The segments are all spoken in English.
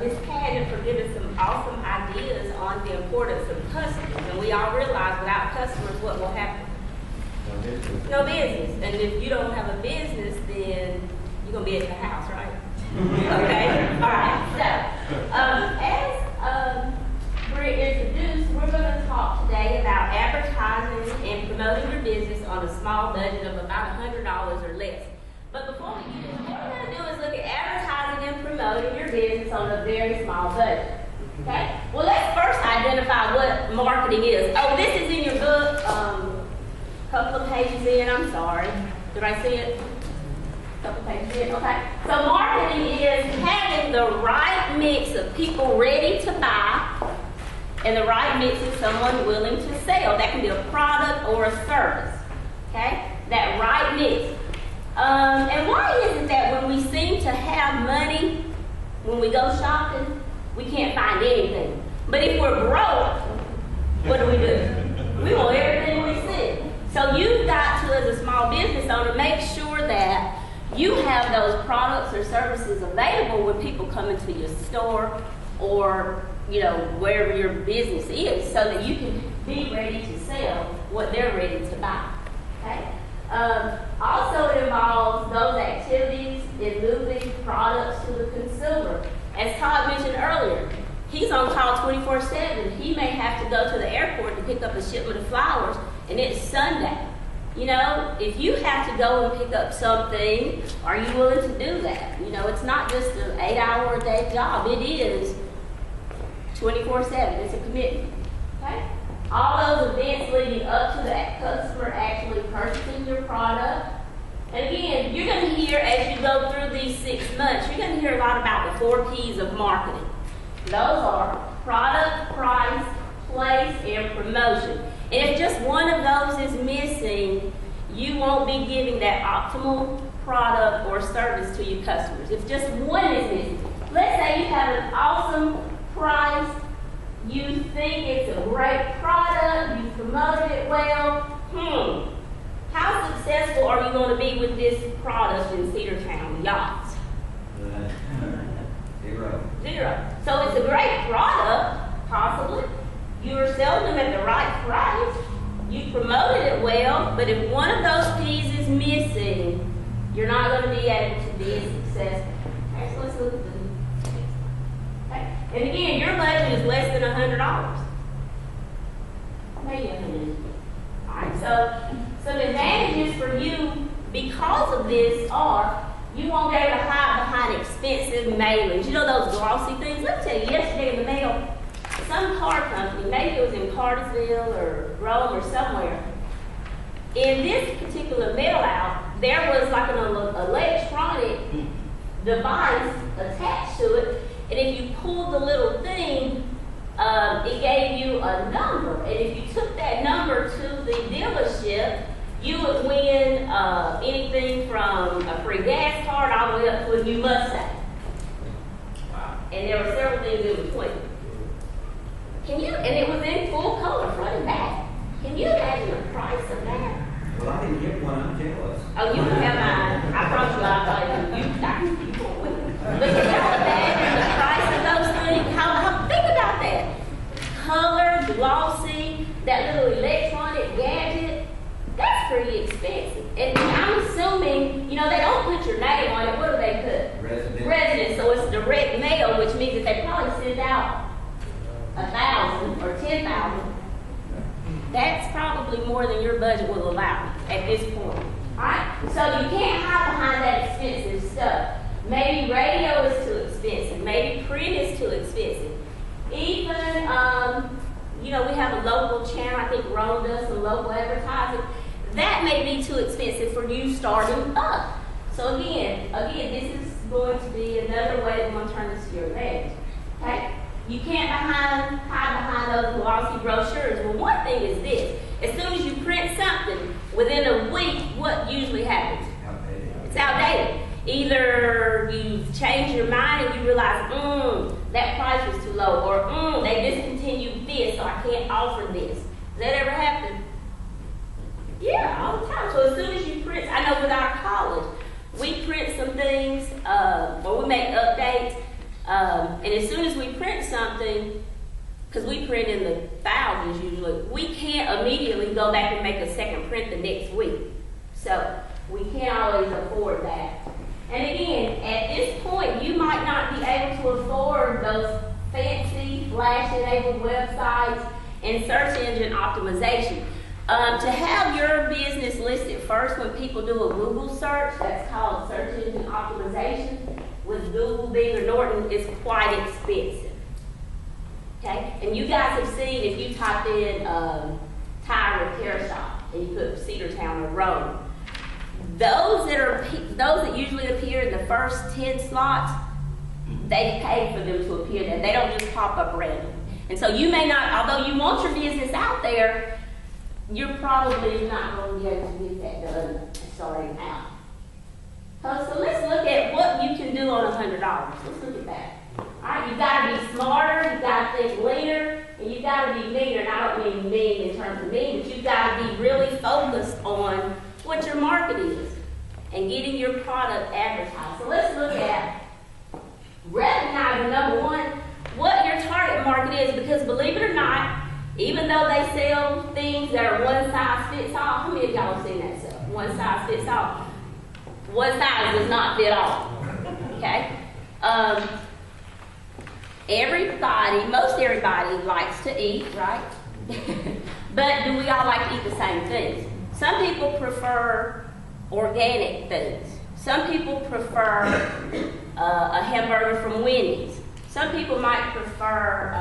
Ms. Pageant for giving some awesome ideas on the importance of customers. And we all realize without customers, what will happen? No business. And if you don't have a business, then you're going to be at the house, right? Okay? All right. So, as we're introduced, we're going to talk today about advertising and promoting your business on a small budget of about $100 or less. But before we do this, what we're going to do is look at advertising and promoting your business on a very small budget. Okay? Well, let's first identify what marketing is. Oh, this is in your book. Couple of pages in, I'm sorry. Did I see it? Couple pages in, okay. So marketing is having the right mix of people ready to buy and the right mix of someone willing to sell. That can be a product or a service, okay? That right mix. And why is it that when we seem to have money, when we go shopping, we can't find anything? But if we're broke, what do? We want everything we see. So you've got to, as a small business owner, make sure that you have those products or services available when people come into your store or, you know, wherever your business is, so that you can be ready to sell what they're ready to buy. Okay? Also, it involves those activities in moving products to the consumer. As Todd mentioned earlier, he's on call 24/7. He may have to go to the airport to pick up a shipment of flowers, and it's Sunday. You know, if you have to go and pick up something, are you willing to do that? You know, it's not just an 8-hour-a-day job. It is 24/7. It's a commitment. Okay? All those events leading up to that customer actually purchasing your product. And again, you're going to hear, as you go through these 6 months, you're going to hear a lot about the 4 P's of marketing. Those are product, price, place, and promotion. And if just one of those is missing, you won't be giving that optimal product or service to your customers. If just one is missing, let's say you have an awesome price, you think it's a great product, you promoted it well, how successful are you going to be with this product in Cedartown, yachts? Zero. So it's a great product, possibly. You are selling them at the right price. You promoted it well, but if one of those P's is missing, you're not going to be able to be successful. Okay, so let's look at the next. Okay. And again, your budget is less than $100. Maybe $100. All right, so some advantages for you because of this are you won't be able to hide behind expensive mailings. You know those glossy things? Let me tell you, yesterday in the mail, some car company, maybe it was in Cartersville or Rome or somewhere, in this particular mail out, there was like an electronic device attached to it, and if you pulled the little thing, it gave you a number, and if you took that number to the dealership, you would win anything from a free gas card all the way up to a new Mustang. Wow. And there were several things in between. And it was in full color, front and back. Can you imagine the price of that? Well, I didn't get one, I'm jealous. Oh, you can have mine. I promise you I'll tell you. You won't win. But can y'all imagine the price of those things? Think about that. Color, glossy, that little electronic gadget, that's pretty expensive. And I'm assuming, you know, they don't put your name on it. What do they put? Resident. So it's direct mail, which means that they probably send out 1,000 or 10,000. That's probably more than your budget will allow at this point. All right? So you can't hide behind that expensive stuff. Maybe radio is too expensive. Maybe print is too expensive. Even, you know, we have a local channel. I think Rome does some local advertising. That may be too expensive for you starting up. So again, this is going to be another way that we're going to turn this to your advantage. Okay? You can't hide behind those glossy brochures. Well, one thing is this. As soon as you print something, within a week, what usually happens? It's outdated. Either you change your mind and you realize, that price was too low, or they discontinued this, so I can't offer this. Does that ever happen? Yeah, all the time. So as soon as you print, I know with our college, we print some things, or we make updates. And as soon as we print something, because we print in the thousands usually, we can't immediately go back and make a second print the next week. So we can't always afford that. And again, at this point, you might not be able to afford those fancy flash-enabled websites and search engine optimization. To have your business listed first when people do a Google search, that's called search engine optimization, with Google, Bing, or Norton, is quite expensive. Okay? And you guys have seen, if you type in tire repair shop and you put Cedartown or Rome, those that usually appear in the first 10 slots, they pay for them to appear there. They don't just pop up random. And so you may not, although you want your business out there, you're probably not going to be able to get that done starting out. So let's look at what you can do on $100. Let's look at that. All right, you got to be smarter, you got to think leaner, and you got to be meaner. And I don't mean mean in terms of mean, but you got to be really focused on what your market is and getting your product advertised. So let's look at recognizing, number one, what your target market is, because believe it or not, even though they sell things that are one size fits all, how many of y'all have seen that stuff? One size fits all. One size does not fit all. Okay? Most everybody likes to eat, right? But do we all like to eat the same things? Some people prefer organic things. Some people prefer a hamburger from Wendy's. Some people might prefer,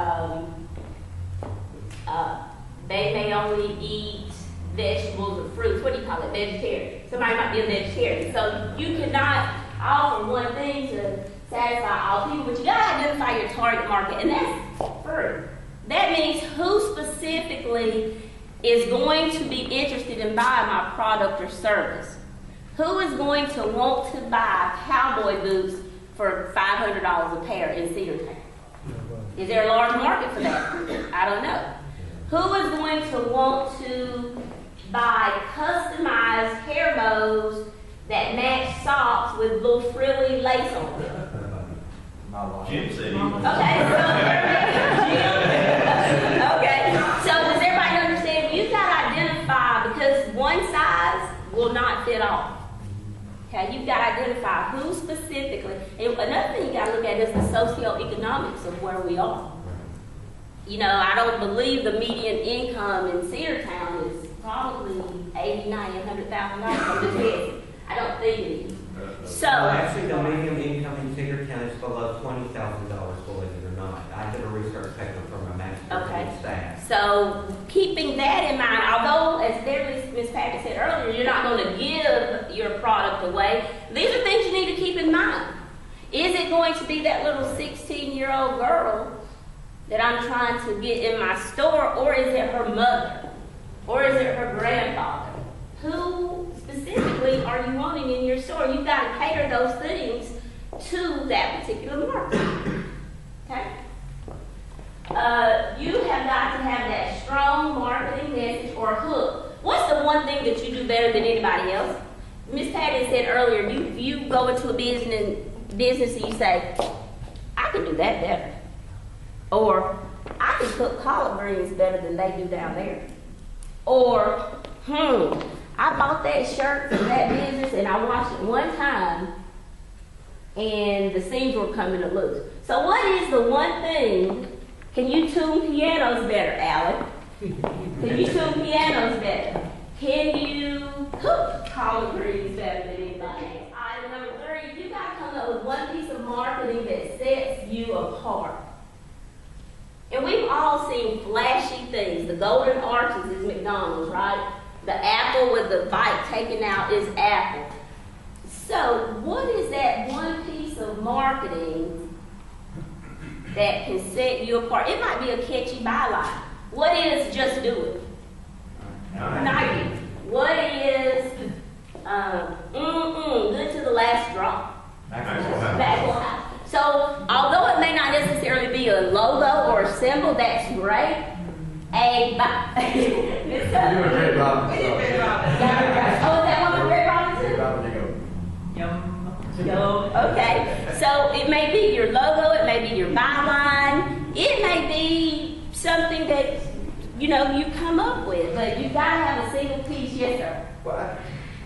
they may only eat vegetables or fruits. What do you call it? Vegetarian. Somebody might be a vegetarian. So you cannot offer one thing to satisfy all people, but you got to identify your target market, and that's free. That means who specifically is going to be interested in buying my product or service. Who is going to want to buy cowboy boots for $500 a pair in Cedartown? Is there a large market for that? I don't know. Who is going to want to buy customized hair bows that match socks with little frilly lace on them? Jim said he Okay, okay, so does everybody understand? You've got to identify, because one size will not fit all. Okay, you've got to identify who specifically. And another thing you got to look at is the socioeconomics of where we are. You know, I don't believe the median income in Cedartown is probably $80,000, $90,000, $100,000. I'm just guessing. I don't think it is. So actually, the median income in Cedartown is below $20,000, believe it or not. I did a research paper from a master's in staff. So keeping that in mind, although as Ms. Patrick said earlier, you're not going to give your product away, these are things you need to keep in mind. Is it going to be that little 16-year-old girl that I'm trying to get in my store, or is it her mother? Or is it her grandfather? Who specifically are you wanting in your store? You've got to cater those things to that particular market. Okay? You have got to have that strong marketing message or hook. What's the one thing that you do better than anybody else? Miss Patty said earlier, you go into a business and you say, I can do that better. Or, I can cook collard greens better than they do down there. Or, I bought that shirt from that business and I washed it one time and the seams were coming loose. So what is the one thing? Can you tune pianos better, Alec? Can you tune pianos better? Can you cook collard greens better than anybody else? Item number 3, you got to come up with one piece of marketing that sets you apart. And we've all seen flashy things. The golden arches is McDonald's, right? The apple with the bite taken out is Apple. So what is that one piece of marketing that can set you apart? It might be a catchy byline. What is just do it? Nike. What is good to the last drop? Maxwell House. So although it may not necessarily be a logo or a symbol, that's great. You were Great Robinson. Oh, is that one with Great Robinson? Great Robinson. Yum. Okay, so it may be your logo, it may be byline. It may be something that, you come up with, but you gotta have a single piece. Yes, sir. Well,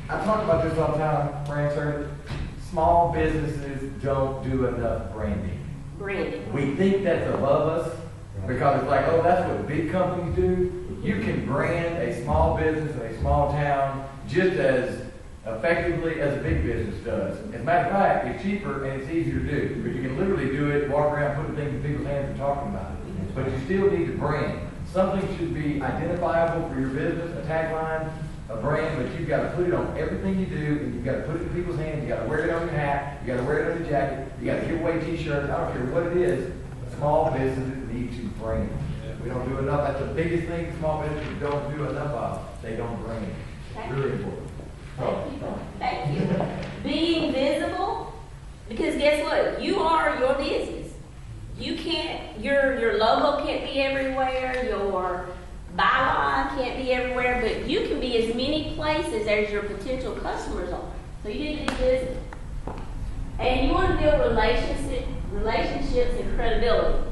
I talk about this all the time, Frank. Small businesses don't do enough branding. Branding. We think that's above us because it's like, oh, that's what big companies do. You can brand a small business in a small town just as effectively as a big business does. As a matter of fact, it's cheaper and it's easier to do. Because you can literally do it, walk around, putting things in people's hands and talking about it. But you still need to brand. Something should be identifiable for your business, a tagline, a brand, but you've got to put it on everything you do, and you've got to put it in people's hands. You got to wear it on your hat. You got to wear it on your jacket. You got to give away T-shirts. I don't care what it is. Small businesses need to brand. We don't do enough. That's the biggest thing small businesses don't do enough of. They don't brand. Really important. Thank you. Being visible, because guess what? You are your business. You can't, your logo can't be everywhere, your byline can't be everywhere, but you can be as many places as your potential customers are. So you need to be visible. And you want to build relationships and credibility.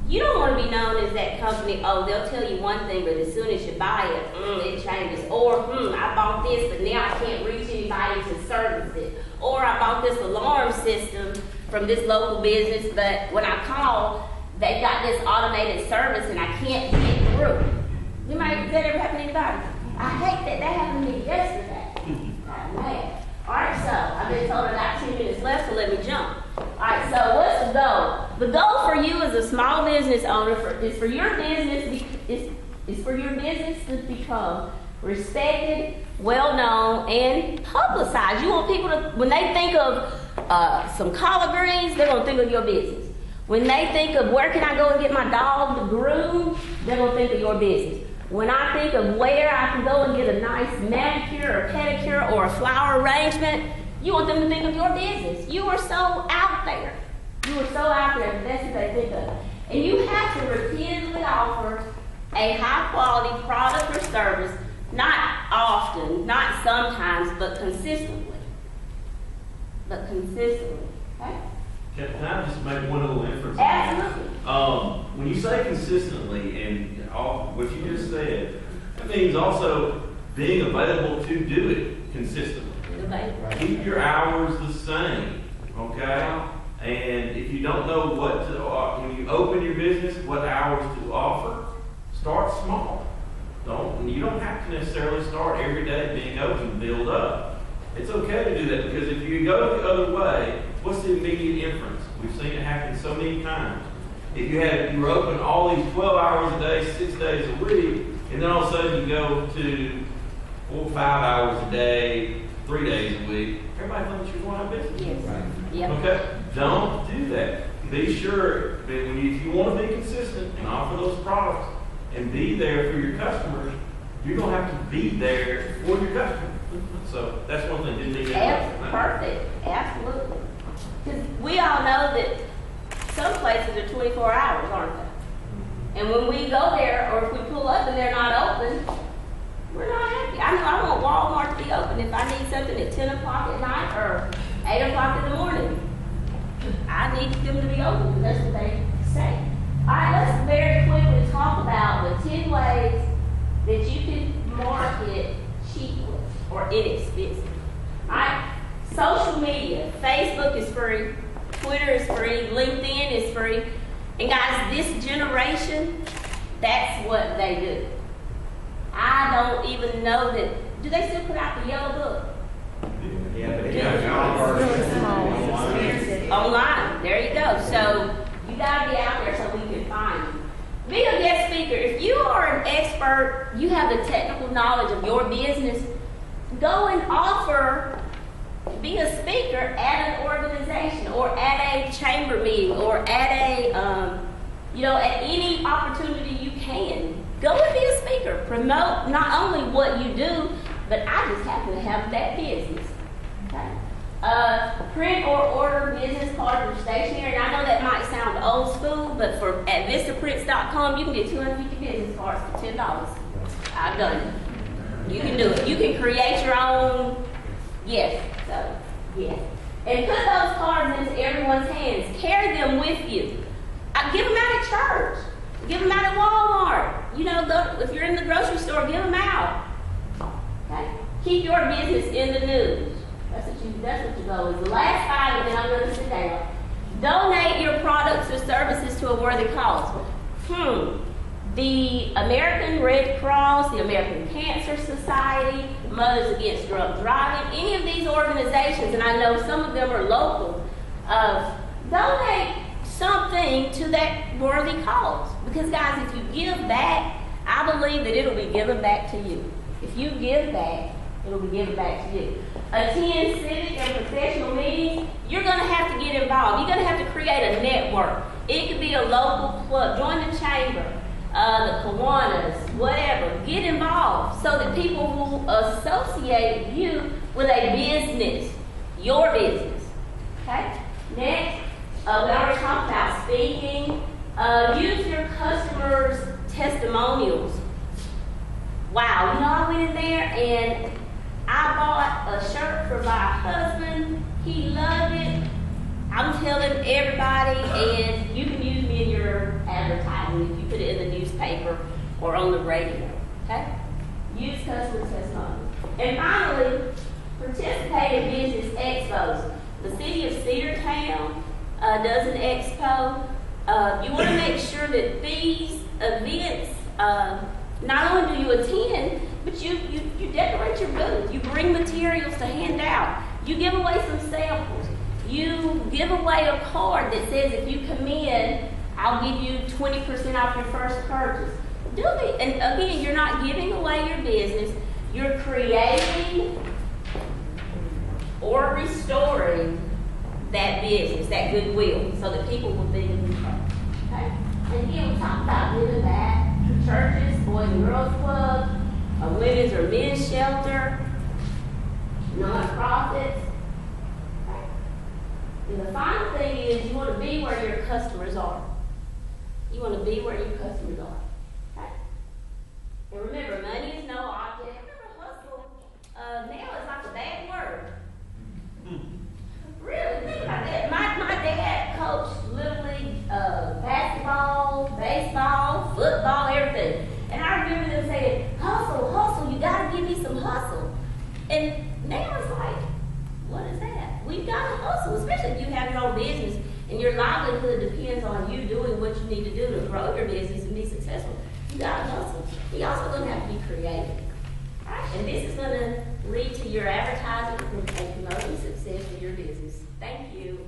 You don't want to be known as that company, oh, they'll tell you one thing, but as soon as you buy it, it changes. Or, I bought this, but now I can't reach anybody to service it. Or I bought this alarm system from this local business, but when I call, they've got this automated service and I can't get through. Does that ever happen to anybody? I hate that happened to me yesterday. Oh, man. All right, so I've been told I got 2 minutes left, so let me jump. All right, so what's the goal? The goal for you as a small business owner is for your business to become respected, well-known, and publicized. You want people to, when they think of some collard greens, they're going to think of your business. When they think of where can I go and get my dog groomed, they're going to think of your business. When I think of where I can go and get a nice manicure or pedicure or a flower arrangement, you want them to think of your business. You are so out there. You are so out there. That's what they think of. And you have to repeatedly offer a high quality product or service, not often, not sometimes, but consistently. Okay? Can I just make one little inference? Absolutely. When you say consistently and all what you just said, that means also being available to do it consistently. Keep your hours the same, okay? And if you don't know what to, when you open your business, what hours to offer, start small. You don't have to necessarily start every day being open and build up. It's okay to do that because if you go the other way, what's the immediate inference? We've seen it happen so many times. If you were open all these 12 hours a day, 6 days a week, and then all of a sudden you go to 4 or 5 hours a day, 3 days a week, everybody thinks you're going out of business. Yes. Right. Yep. Okay? Don't do that. Be sure that if you want to be consistent and offer those products and be there for your customers, you're going to have to be there for your customers. So that's one thing. Didn't need to Perfect. Absolutely. Because we all know that some places are 24 hours, aren't they? And when we go there, or if we pull up and they're not open, we're not happy. I know I want Walmart to be open if I need something at 10 o'clock at night or 8 o'clock in the morning. I need them to be open because that's what they say. All right, let's very quickly talk about the 10 ways that you can market cheaply or inexpensive. All right, social media. Facebook is free. Twitter is free. LinkedIn is free. And guys, this generation, that's what they do. I don't even know that. Do they still put out the yellow book? Yeah, but Online. There you go. So you gotta be out there so we can find you. Be a guest speaker. If you are an expert, you have the technical knowledge of your business, go and offer, be a speaker at an organization or at a chamber meeting or at a, at any opportunity you can. Go and be a speaker. Promote not only what you do, but I just happen to have that business. Okay? Print or order business cards or stationery. And I know that might sound old school, but at VistaPrints.com, you can get 250 business cards for $10. I've done it. You can do it. You can create your own. Yes. So, yes. And put those cards into everyone's hands. Carry them with you. Give them out at church. Give them out at Walmart. You know, if you're in the grocery store, give them out. Okay? Keep your business in the news. That's what your goal is. The last 5, and then I'm going to sit down. Donate your products or services to a worthy cause. The American Red Cross, the American Cancer Society, Mothers Against Drug Driving, any of these organizations, and I know some of them are local, donate something to that worthy cause. Because guys, if you give back, I believe that it'll be given back to you. If you give back, it'll be given back to you. Attend civic and professional meetings. You're going to have to get involved. You're going to have to create a network. It could be a local club. Join the chamber, the Kiwanis, whatever. Get involved so that people will associate you with a business, your business. Okay? Next, we already talked about speaking. Use your customers' testimonials. Wow, you know, I went in there and I bought a shirt for my husband. He loved it. I'm telling everybody, and you can use me in your advertising if you put it in the newspaper or on the radio. Okay? Use customer testimonials. And finally, participate in business expos. The city of Cedartown does an expo. You want to make sure that these events, not only do you attend, but you decorate your booth. You bring materials to hand out. You give away some samples. You give away a card that says if you come in, I'll give you 20% off your first purchase. Do it. And again, you're not giving away your business. You're creating or restoring that business, that goodwill, so that people will be in control. Okay? And again, we talked about giving back to churches, Boys and Girls Club, a women's or men's shelter, non-profits. Okay? And the final thing is you want to be where your customers are. You want to be where your customers are. Okay? And remember, money is no object. Remember, hustle now is like a bad word. Really, think about that. My dad coached Little League basketball, baseball, football, everything. And I remember them saying, hustle, hustle, you gotta give me some hustle. And now it's like, what is that? We've got to hustle, especially if you have your own business and your livelihood depends on you doing what you need to do to grow your business and be successful. You gotta hustle. You also gonna have to be creative. Alright, and this is gonna lead to your advertising and promoting success in your business. Thank you.